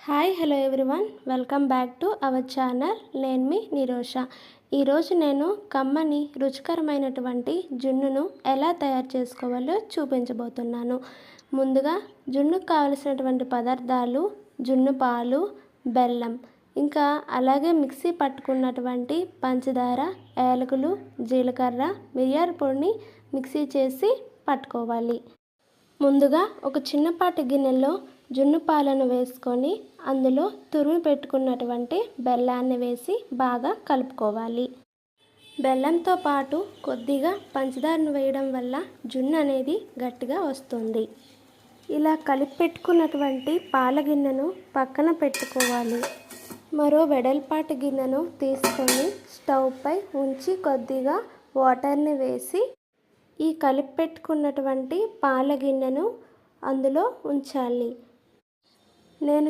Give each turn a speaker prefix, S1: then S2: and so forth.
S1: Hi hello everyone, welcome back to our channel. నేను మీ నిరోష. ఈరోజు నేను కమ్మని రుచికరమైనటువంటి జున్నును ఎలా తయారు చేసుకోవాలో చూపించబోతున్నాను. ముందుగా జున్నుకు కావలసినటువంటి పదార్థాలు జున్ను పాలు, బెల్లం, ఇంకా అలాగే మిక్సీ పట్టుకున్నటువంటి పంచదార, యాలకులు, జీలకర్ర, మిరియాల పొడిని మిక్సీ చేసి పట్టుకోవాలి. ముందుగా ఒక చిన్నపాటి గిన్నెలో జున్ను పాలను వేసుకొని అందులో తురిమి పెట్టుకున్నటువంటి బెల్లాన్ని వేసి బాగా కలుపుకోవాలి. బెల్లంతో పాటు కొద్దిగా పంచదారను వేయడం వల్ల జున్ను అనేది గట్టిగా వస్తుంది. ఇలా కలిపి పెట్టుకున్నటువంటి పాల గిన్నెను పక్కన పెట్టుకోవాలి. మరో వెడల్పాటి గిన్నెను తీసుకొని స్టవ్ పై ఉంచి కొద్దిగా వాటర్ని వేసి ఈ కలిపి పెట్టుకున్నటువంటి పాల గిన్నెను అందులో ఉంచాలి. నేను